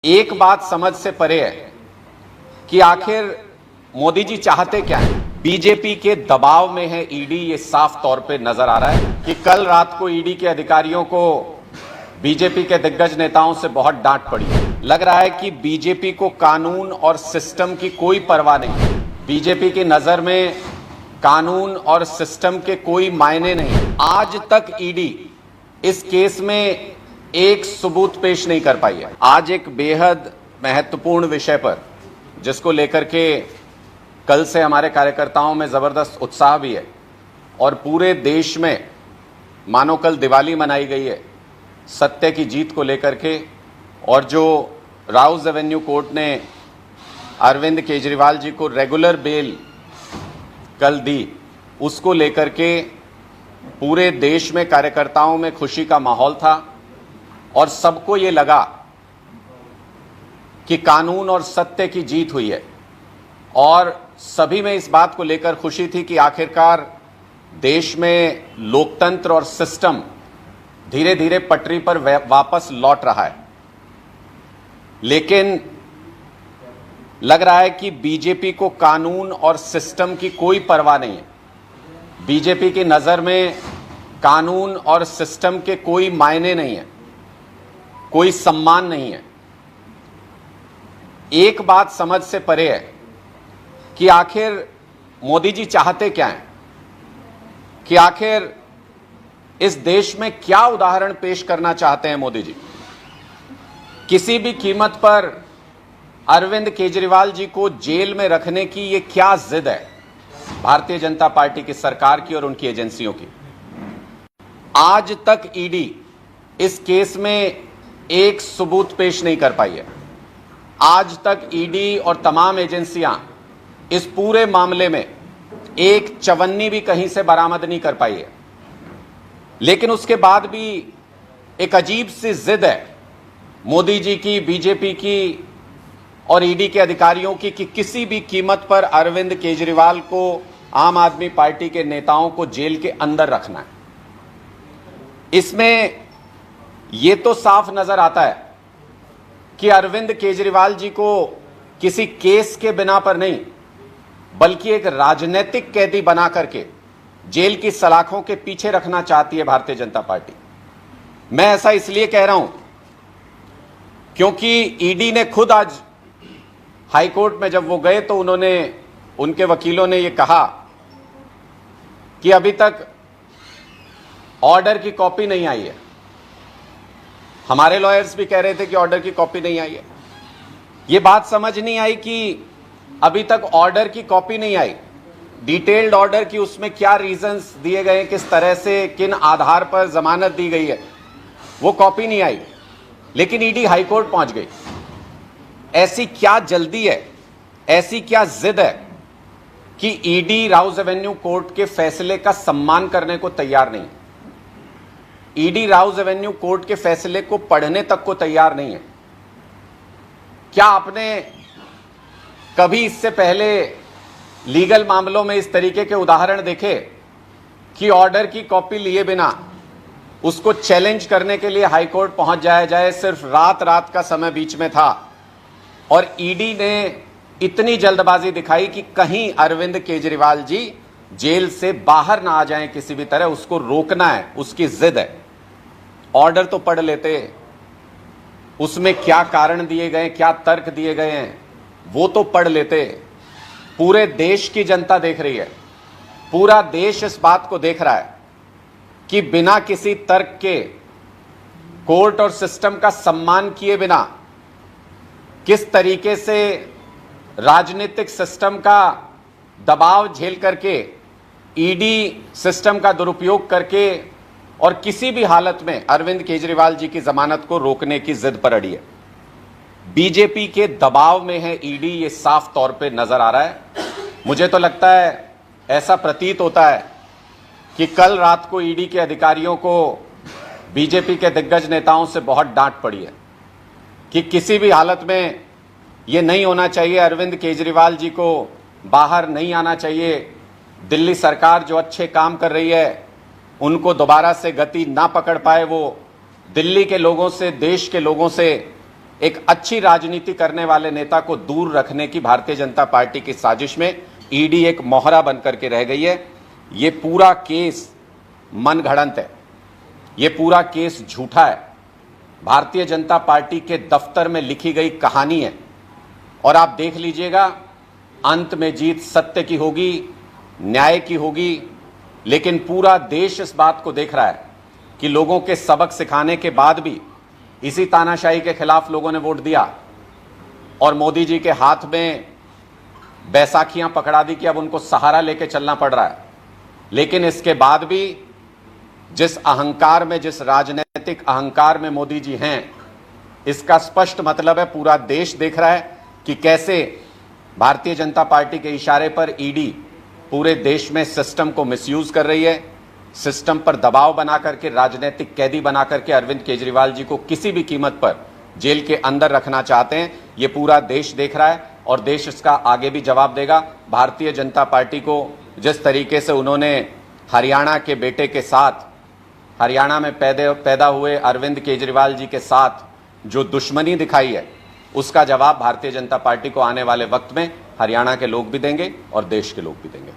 एक बात समझ से परे है कि आखिर मोदी जी चाहते क्या है। बीजेपी के दबाव में है ईडी, ये साफ तौर पे नजर आ रहा है कि कल रात को ईडी के अधिकारियों को बीजेपी के दिग्गज नेताओं से बहुत डांट पड़ी है। लग रहा है कि बीजेपी को कानून और सिस्टम की कोई परवाह नहीं। बीजेपी की नजर में कानून और सिस्टम के कोई मायने नहीं। आज तक ईडी इस केस में एक सबूत पेश नहीं कर पाई है। आज एक बेहद महत्वपूर्ण विषय पर, जिसको लेकर के कल से हमारे कार्यकर्ताओं में जबरदस्त उत्साह भी है और पूरे देश में मानो कल दिवाली मनाई गई है सत्य की जीत को लेकर के। और जो राउज एवेन्यू कोर्ट ने अरविंद केजरीवाल जी को रेगुलर बेल कल दी, उसको लेकर के पूरे देश में कार्यकर्ताओं में खुशी का माहौल था और सबको ये लगा कि कानून और सत्य की जीत हुई है। और सभी में इस बात को लेकर खुशी थी कि आखिरकार देश में लोकतंत्र और सिस्टम धीरे धीरे पटरी पर वापस लौट रहा है। लेकिन लग रहा है कि बीजेपी को कानून और सिस्टम की कोई परवाह नहीं है। बीजेपी की नजर में कानून और सिस्टम के कोई मायने नहीं है, कोई सम्मान नहीं है। एक बात समझ से परे है कि आखिर मोदी जी चाहते क्या हैं, कि आखिर इस देश में क्या उदाहरण पेश करना चाहते हैं मोदी जी। किसी भी कीमत पर अरविंद केजरीवाल जी को जेल में रखने की ये क्या जिद है भारतीय जनता पार्टी की सरकार की और उनकी एजेंसियों की। आज तक ईडी इस केस में एक सबूत पेश नहीं कर पाई है। आज तक ईडी और तमाम एजेंसियां इस पूरे मामले में एक चवन्नी भी कहीं से बरामद नहीं कर पाई है। लेकिन उसके बाद भी एक अजीब सी जिद है मोदी जी की, बीजेपी की और ईडी के अधिकारियों की कि किसी भी कीमत पर अरविंद केजरीवाल को, आम आदमी पार्टी के नेताओं को जेल के अंदर रखना है। इसमें यह तो साफ नजर आता है कि अरविंद केजरीवाल जी को किसी केस के बिना पर नहीं, बल्कि एक राजनीतिक कैदी बना करके जेल की सलाखों के पीछे रखना चाहती है भारतीय जनता पार्टी। मैं ऐसा इसलिए कह रहा हूं क्योंकि ईडी ने खुद आज हाईकोर्ट में जब वो गए तो उनके वकीलों ने ये कहा कि अभी तक ऑर्डर की कॉपी नहीं आई है। हमारे लॉयर्स भी कह रहे थे कि ऑर्डर की कॉपी नहीं आई है। ये बात समझ नहीं आई कि अभी तक ऑर्डर की कॉपी नहीं आई, डिटेल्ड ऑर्डर की उसमें क्या रीजंस दिए गए, किस तरह से, किन आधार पर जमानत दी गई है, वो कॉपी नहीं आई। लेकिन ईडी हाईकोर्ट पहुंच गई। ऐसी क्या जल्दी है, ऐसी क्या जिद है कि ईडी राउज एवेन्यू कोर्ट के फैसले का सम्मान करने को तैयार नहीं। ईडी राउज एवेन्यू कोर्ट के फैसले को पढ़ने तक को तैयार नहीं है। क्या आपने कभी इससे पहले लीगल मामलों में इस तरीके के उदाहरण देखे कि ऑर्डर की कॉपी लिए बिना उसको चैलेंज करने के लिए हाईकोर्ट पहुंच जाया जाए? सिर्फ रात का समय बीच में था और ईडी ने इतनी जल्दबाजी दिखाई कि कहीं अरविंद केजरीवाल जी जेल से बाहर ना आ जाएं किसी भी तरह, उसको रोकना है, उसकी जिद है। ऑर्डर तो पढ़ लेते, उसमें क्या कारण दिए गए, क्या तर्क दिए गए हैं, वो तो पढ़ लेते। पूरे देश की जनता देख रही है, पूरा देश इस बात को देख रहा है कि बिना किसी तर्क के, कोर्ट और सिस्टम का सम्मान किए बिना किस तरीके से राजनीतिक सिस्टम का दबाव झेल करके, ईडी सिस्टम का दुरुपयोग करके और किसी भी हालत में अरविंद केजरीवाल जी की जमानत को रोकने की जिद पर अड़ी है। बीजेपी के दबाव में है ईडी, ये साफ तौर पे नजर आ रहा है। मुझे तो लगता है, ऐसा प्रतीत होता है कि कल रात को ईडी के अधिकारियों को बीजेपी के दिग्गज नेताओं से बहुत डांट पड़ी है कि किसी भी हालत में ये नहीं होना चाहिए, अरविंद केजरीवाल जी को बाहर नहीं आना चाहिए। दिल्ली सरकार जो अच्छे काम कर रही है उनको दोबारा से गति ना पकड़ पाए, वो दिल्ली के लोगों से, देश के लोगों से एक अच्छी राजनीति करने वाले नेता को दूर रखने की भारतीय जनता पार्टी की साजिश में ईडी एक मोहरा बनकर के रह गई है। ये पूरा केस मनगढ़ंत है, ये पूरा केस झूठा है, भारतीय जनता पार्टी के दफ्तर में लिखी गई कहानी है। और आप देख लीजिएगा, अंत में जीत सत्य की होगी, न्याय की होगी। लेकिन पूरा देश इस बात को देख रहा है कि लोगों के सबक सिखाने के बाद भी इसी तानाशाही के खिलाफ लोगों ने वोट दिया और मोदी जी के हाथ में बैसाखियां पकड़ा दी कि अब उनको सहारा लेके चलना पड़ रहा है। लेकिन इसके बाद भी जिस अहंकार में, जिस राजनीतिक अहंकार में मोदी जी हैं, इसका स्पष्ट मतलब है पूरा देश देख रहा है कि कैसे भारतीय जनता पार्टी के इशारे पर ईडी पूरे देश में सिस्टम को मिसयूज कर रही है, सिस्टम पर दबाव बना करके, राजनीतिक कैदी बना करके अरविंद केजरीवाल जी को किसी भी कीमत पर जेल के अंदर रखना चाहते हैं। ये पूरा देश देख रहा है और देश इसका आगे भी जवाब देगा। भारतीय जनता पार्टी को जिस तरीके से उन्होंने हरियाणा के बेटे के साथ, हरियाणा में पैदा हुए अरविंद केजरीवाल जी के साथ जो दुश्मनी दिखाई है, उसका जवाब भारतीय जनता पार्टी को आने वाले वक्त में हरियाणा के लोग भी देंगे और देश के लोग भी देंगे।